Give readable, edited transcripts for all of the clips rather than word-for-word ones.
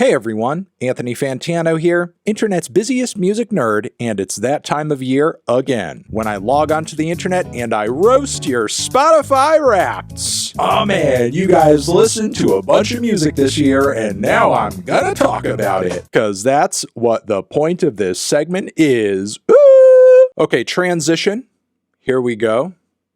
Hey everyone, Anthony Fantano here, internet's busiest music nerd, and it's that time of year again, when I log onto the internet and I roast your Spotify Wrappeds. Oh man, you guys listened to a bunch of music this year, and now I'm gonna talk about it, cause that's what the point of this segment is. Ooh! Okay, transition. Here we go.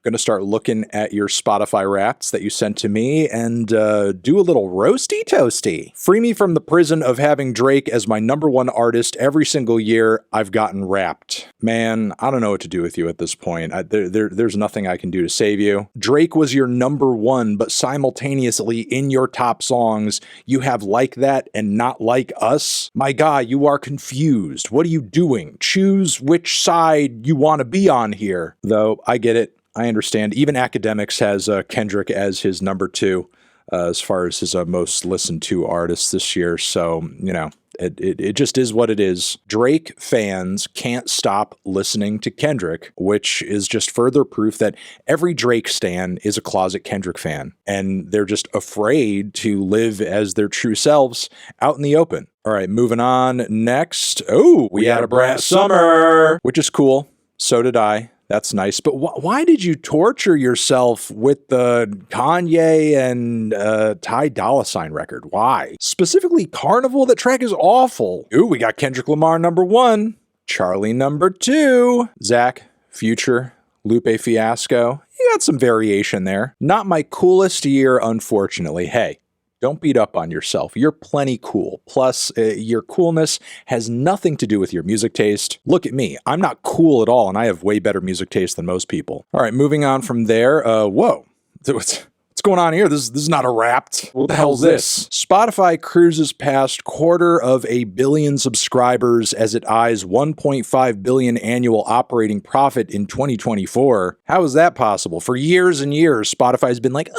Going to start looking at your Spotify Wrappeds that you sent to me and do a little roasty toasty. Free me from the prison of having Drake as my #1 artist every single year I've gotten Wrapped. Man, I don't know what to do with you at this point. There's nothing I can do to save you. Drake was your #1, but simultaneously in your top songs, you have Like That and Not Like Us. My guy, you are confused. What are you doing? Choose which side you want to be on here. Though, I get it. I understand. Even Academics has Kendrick as his #2 as far as his most listened to artist this year. So, you know, it just is what it is. Drake fans can't stop listening to Kendrick, which is just further proof that every Drake stan is a closet Kendrick fan. And they're just afraid to live as their true selves out in the open. All right, moving on. Next. Oh, we had a Brat Summer, which is cool. So did I. That's nice. But why did you torture yourself with the Kanye and Ty Dolla $ign record? Why? Specifically Carnival? That track is awful. Ooh, we got Kendrick Lamar #1, Charlie #2, Zach, Future, Lupe Fiasco. You got some variation there. Not my coolest year, unfortunately. Hey, don't beat up on yourself. You're plenty cool. Plus, your coolness has nothing to do with your music taste. Look at me. I'm not cool at all, and I have way better music taste than most people. All right, moving on from there. Whoa. What's going on here? This is not a Wrapped. What the hell's this? Spotify cruises past 250 million subscribers as it eyes 1.5 billion annual operating profit in 2024. How is that possible? For years and years, Spotify's been like,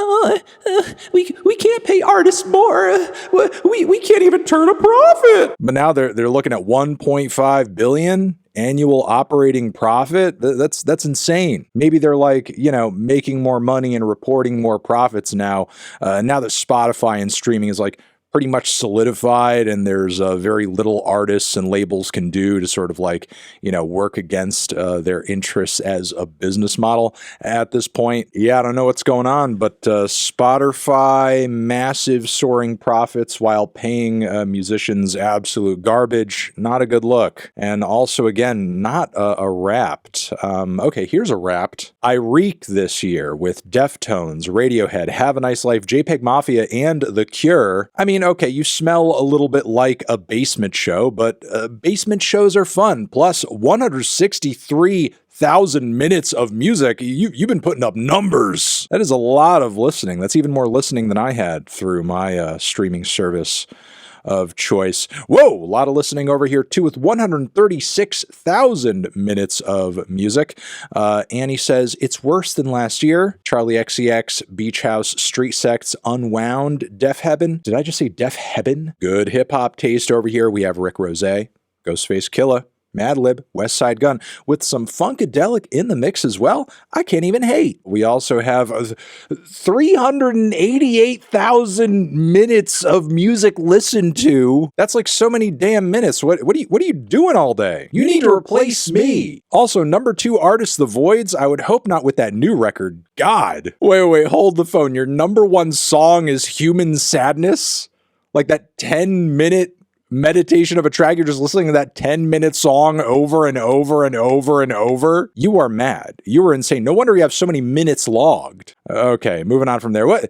we can't pay artists more. We can't even turn a profit. But now they're looking at 1.5 billion annual operating profit. That's insane. Maybe they're like, you know, making more money and reporting more profits now. Now that Spotify and streaming is like pretty much solidified and there's very little artists and labels can do to sort of like, you know, work against their interests as a business model at this point. Yeah, I don't know what's going on, but Spotify, massive soaring profits while paying musicians absolute garbage. Not a good look. And also, again, not a Wrapped. Okay, here's a Wrapped. I Reek this year with Deftones, Radiohead, Have a Nice Life, JPEG Mafia, and The Cure. I mean, okay, you smell a little bit like a basement show, but basement shows are fun. Plus, 163,000 minutes of music. You've been putting up numbers. That is a lot of listening. That's even more listening than I had through my streaming service of choice. Whoa, a lot of listening over here too with 136,000 minutes of music. Annie says, it's worse than last year. Charlie XCX, Beach House, Street Sects, Unwound, Def Heaven. Did I just say Def Heaven? Good hip hop taste over here. We have Rick Rose, Ghostface Killah, Madlib, West Side Gun, with some Funkadelic in the mix as well. I can't even hate. We also have 388,000 minutes of music listened to. That's like so many damn minutes. What are you doing all day? You need to replace me. Also, #2 artist, The Voids. I would hope not with that new record. God. Wait, hold the phone. Your #1 song is Human Sadness? Like that 10-minute meditation of a track, you're just listening to that 10-minute song over and over and over and over. You are mad. You are insane. No wonder you have so many minutes logged. Okay, moving on from there. What?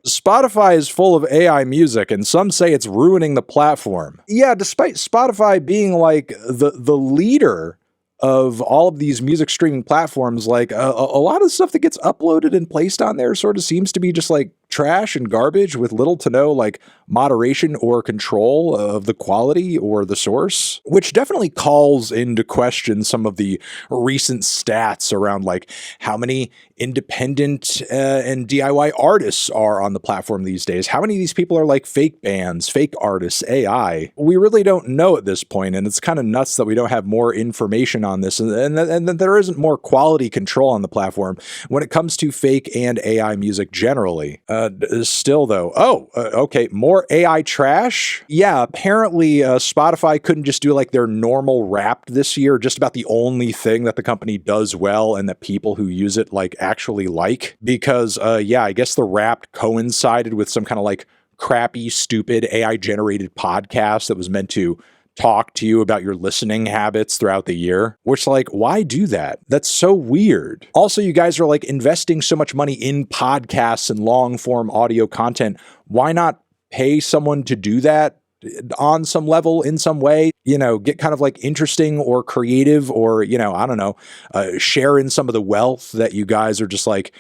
Spotify is full of AI music, and some say it's ruining the platform. Yeah, despite Spotify being like the leader of all of these music streaming platforms, like a lot of the stuff that gets uploaded and placed on there sort of seems to be just like trash and garbage with little to no like moderation or control of the quality or the source, which definitely calls into question some of the recent stats around like how many independent and DIY artists are on the platform these days. How many of these people are like fake bands, fake artists, AI? We really don't know at this point, and it's kind of nuts that we don't have more information on this and that there isn't more quality control on the platform when it comes to fake and AI music generally. Still though. Okay. More AI trash. Yeah, apparently Spotify couldn't just do like their normal Wrapped this year, just about the only thing that the company does well and that people who use it like actually like. Because yeah, I guess the Wrapped coincided with some kind of like crappy, stupid AI generated podcast that was meant to talk to you about your listening habits throughout the year, which like, why do that? That's so weird. Also, you guys are like investing so much money in podcasts and long form audio content. Why not pay someone to do that on some level, in some way, get kind of like interesting or creative or, I don't know, share in some of the wealth that you guys are just like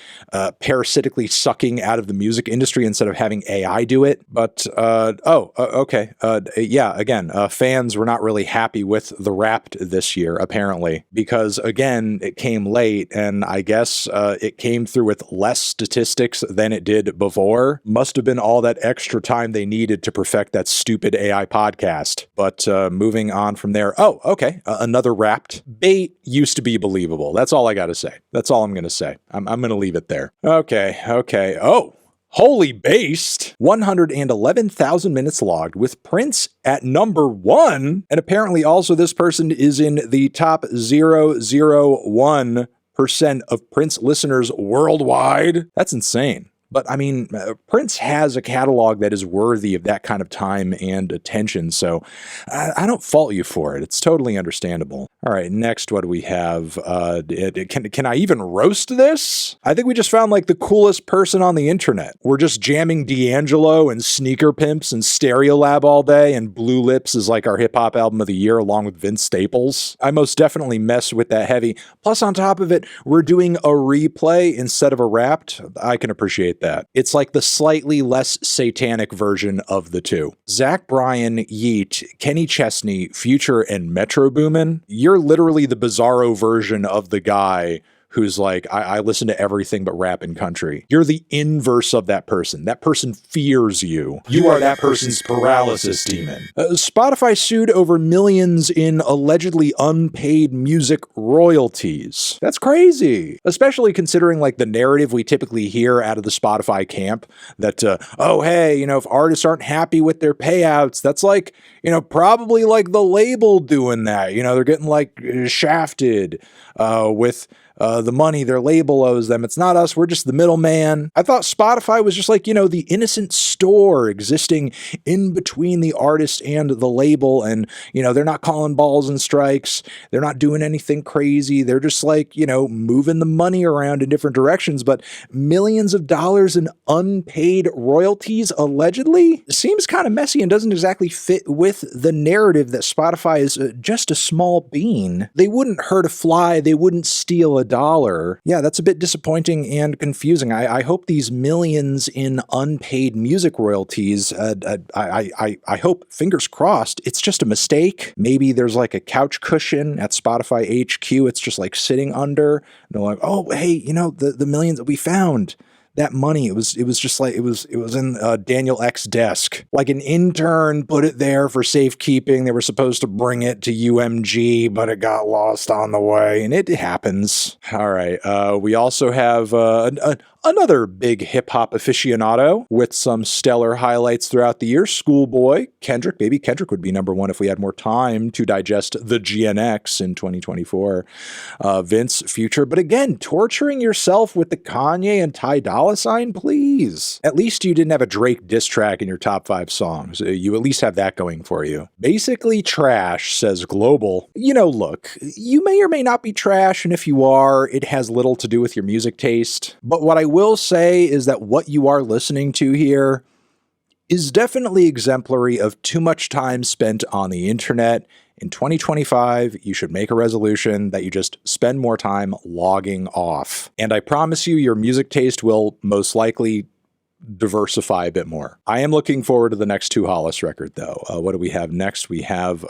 parasitically sucking out of the music industry instead of having AI do it. But, okay. Yeah, again, fans were not really happy with the Wrapped this year, apparently, because again, it came late and I guess it came through with less statistics than it did before. Must have been all that extra time they needed to perfect that stupid AI podcast. But moving on from there. Okay. Another Wrapped. Bait used to be believable. That's all I got to say. That's all I'm going to say. I'm going to leave it there. Okay. Oh, holy based. 111,000 minutes logged with Prince at number 1. And apparently also this person is in the top 0.001% of Prince listeners worldwide. That's insane. But I mean, Prince has a catalog that is worthy of that kind of time and attention, so I don't fault you for it. It's totally understandable. All right, next, what do we have? Can I even roast this? I think we just found like the coolest person on the internet. We're just jamming D'Angelo and Sneaker Pimps and Stereolab all day, and Blue Lips is like our hip-hop album of the year along with Vince Staples. I most definitely mess with that heavy. Plus, on top of it, we're doing a replay instead of a Wrapped. I can appreciate that. It's like the slightly less satanic version of the two. Zach Bryan, Yeet, Kenny Chesney, Future, and Metro Boomin. You're literally the bizarro version of the guy who's like, I listen to everything but rap and country. You're the inverse of that person. That person fears you. You are that person's paralysis demon. Spotify sued over millions in allegedly unpaid music royalties. That's crazy. Especially considering like the narrative we typically hear out of the Spotify camp that, oh, hey, if artists aren't happy with their payouts, that's like, probably like the label doing that. They're getting like shafted with the money their label owes them. It's not us. We're just the middleman. I thought Spotify was just like, the innocent store existing in between the artist and the label. And, they're not calling balls and strikes. They're not doing anything crazy. They're just like, moving the money around in different directions. But millions of dollars in unpaid royalties, allegedly, seems kind of messy and doesn't exactly fit with the narrative that Spotify is just a small bean. They wouldn't hurt a fly. They wouldn't steal a dollar. Yeah, that's a bit disappointing and confusing. I hope these millions in unpaid music royalties, I hope, fingers crossed, it's just a mistake. Maybe there's like a couch cushion at Spotify HQ. It's just like sitting under. And they're like, oh, hey, the millions that we found. That money, it was just like, it was in Daniel X's desk. Like an intern put it there for safekeeping. They were supposed to bring it to UMG, but it got lost on the way, and it happens. All right. We also have another big hip-hop aficionado with some stellar highlights throughout the year. Schoolboy, Kendrick. Baby Kendrick would be number 1 if we had more time to digest the GNX in 2024. Vince, Future. But again, torturing yourself with the Kanye and Ty Dolla $, please. At least you didn't have a Drake diss track in your top 5 songs. You at least have that going for you. Basically trash, says Global. Look, you may or may not be trash, and if you are, it has little to do with your music taste. But what I will say is that what you are listening to here is definitely exemplary of too much time spent on the internet. In 2025, you should make a resolution that you just spend more time logging off. And I promise you, your music taste will most likely diversify a bit more. I am looking forward to the next 2 Hollis record, though. What do we have next? We have,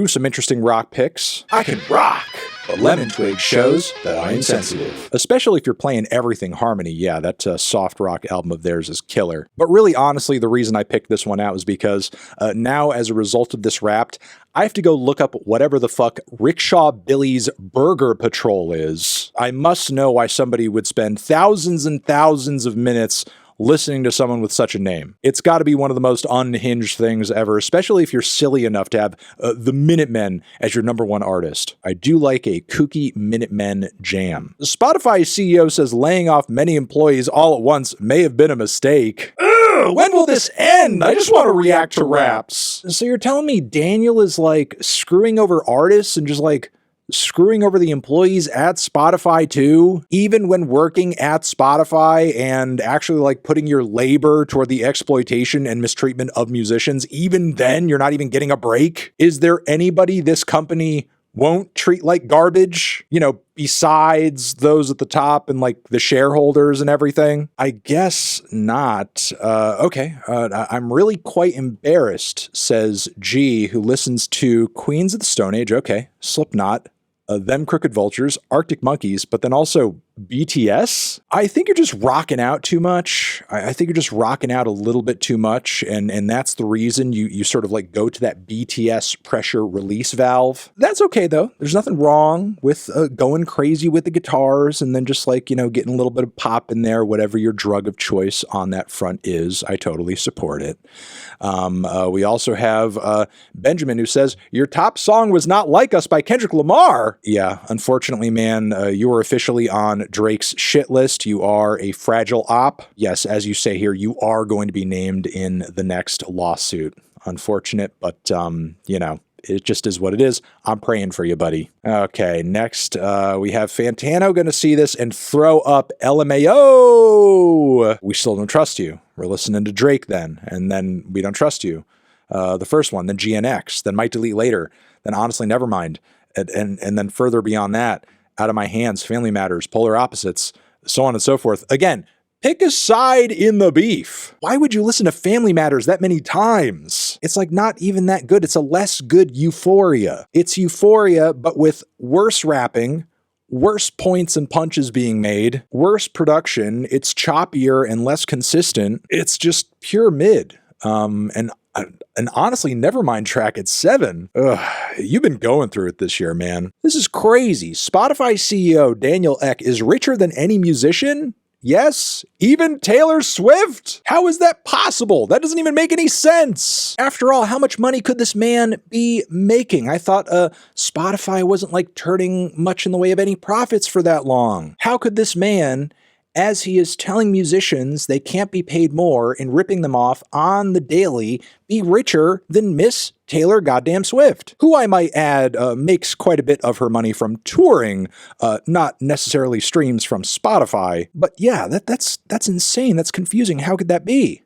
some interesting rock picks. I can rock! But Lemon Twig shows that I'm insensitive. Especially if you're playing everything harmony. Yeah, that soft rock album of theirs is killer. But really, honestly, the reason I picked this one out was because now, as a result of this Wrapped, I have to go look up whatever the fuck Rickshaw Billy's Burger Patrol is. I must know why somebody would spend thousands and thousands of minutes listening to someone with such a name. It's got to be one of the most unhinged things ever, especially if you're silly enough to have the Minutemen as your number one artist. I do like a kooky Minutemen jam. Spotify CEO says laying off many employees all at once may have been a mistake. Ugh, when will this end? I just want to react to raps. So you're telling me Daniel is like screwing over artists and just like screwing over the employees at Spotify too, even when working at Spotify and actually like putting your labor toward the exploitation and mistreatment of musicians, even then you're not even getting a break? Is there anybody this company won't treat like garbage, besides those at the top and like the shareholders and everything? I guess not. Okay. I'm really quite embarrassed, says G, who listens to Queens of the Stone Age. Okay. Slipknot, Them Crooked Vultures, Arctic Monkeys, but then also BTS? I think you're just rocking out too much. I think you're just rocking out a little bit too much, and that's the reason you sort of like go to that BTS pressure release valve. That's okay though. There's nothing wrong with going crazy with the guitars and then just like, getting a little bit of pop in there, whatever your drug of choice on that front is. I totally support it. We also have Benjamin, who says, your top song was Not Like Us by Kendrick Lamar. Yeah, unfortunately, man, you are officially on Drake's shit list. You are a fragile op. Yes, as you say here, you are going to be named in the next lawsuit. Unfortunate, but, it just is what it is. I'm praying for you, buddy. Okay, next we have Fantano going to see this and throw up LMAO. We still don't trust you. We're listening to Drake then, and then we don't trust you. The first one, then GNX, then Might Delete Later, then Honestly Nevermind, and then further beyond that, Out of My Hands, Family Matters, Polar Opposites, so on and so forth. Again, pick a side in the beef. Why would you listen to Family Matters that many times? It's like not even that good. It's a less good Euphoria. It's Euphoria, but with worse rapping, worse points and punches being made, worse production. It's choppier and less consistent. It's just pure mid. And honestly, Nevermind track at 7. Ugh, you've been going through it this year, man. This is crazy. Spotify CEO Daniel Ek is richer than any musician? Yes, even Taylor Swift. How is that possible? That doesn't even make any sense. After all, how much money could this man be making? I thought Spotify wasn't like turning much in the way of any profits for that long. How could this man, as he is telling musicians they can't be paid more and ripping them off on the daily, be richer than Miss Taylor goddamn Swift, who I might add makes quite a bit of her money from touring, not necessarily streams from Spotify. But yeah, that's insane. That's confusing. How could that be?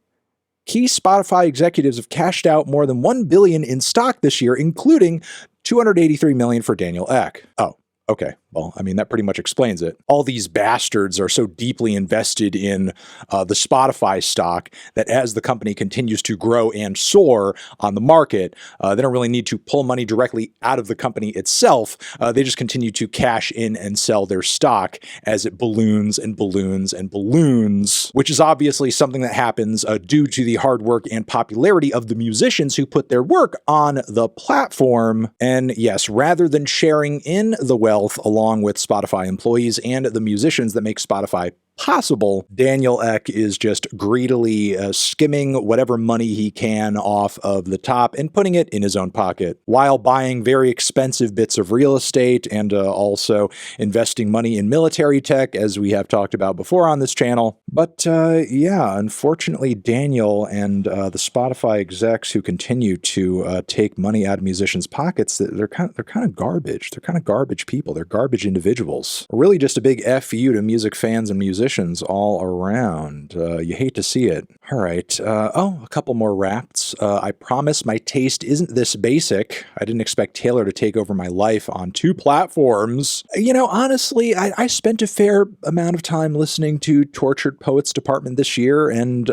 Key Spotify executives have cashed out more than $1 billion in stock this year, including $283 million for Daniel Ek. Oh. Okay, well, I mean, that pretty much explains it. All these bastards are so deeply invested in the Spotify stock that as the company continues to grow and soar on the market, they don't really need to pull money directly out of the company itself. They just continue to cash in and sell their stock as it balloons and balloons and balloons, which is obviously something that happens due to the hard work and popularity of the musicians who put their work on the platform. And yes, rather than sharing in the wealth along with Spotify employees and the musicians that make Spotify possible, Daniel Ek is just greedily skimming whatever money he can off of the top and putting it in his own pocket, while buying very expensive bits of real estate and also investing money in military tech, as we have talked about before on this channel. But yeah, unfortunately, Daniel and the Spotify execs who continue to take money out of musicians' pockets, they're kind of garbage. They're kind of garbage people. They're garbage individuals. Really just a big F you to music fans and musicians all around. You hate to see it. All right. A couple more raps. I promise my taste isn't this basic. I didn't expect Taylor to take over my life on 2 platforms. Honestly, I spent a fair amount of time listening to Tortured Poets Department this year, and,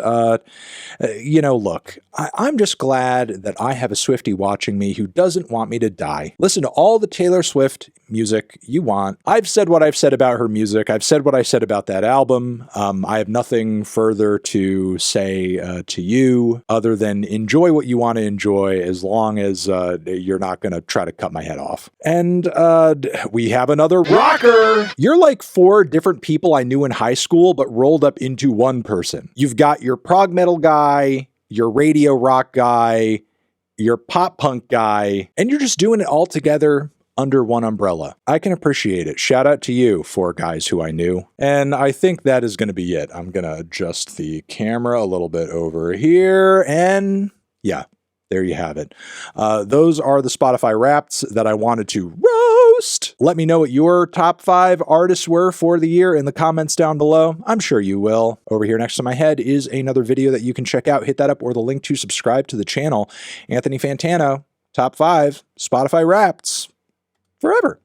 look, I'm just glad that I have a Swiftie watching me who doesn't want me to die. Listen to all the Taylor Swift music you want. I've said what I've said about her music. I've said what I said about that album. album. I have nothing further to say to you other than enjoy what you want to enjoy, as long as you're not going to try to cut my head off. And we have another rocker. You're like 4 different people I knew in high school, but rolled up into one person. You've got your prog metal guy, your radio rock guy, your pop punk guy, and you're just doing it all together under one umbrella. I can appreciate it. Shout out to you, 4 guys who I knew. And I think that is going to be it. I'm going to adjust the camera a little bit over here, and yeah, there you have it. Those are the Spotify Wrapped that I wanted to roast. Let me know what your top 5 artists were for the year in the comments down below. I'm sure you will. Over here next to my head is another video that you can check out. Hit that up, or the link to subscribe to the channel. Anthony Fantano, top 5 Spotify Wrapped. Forever.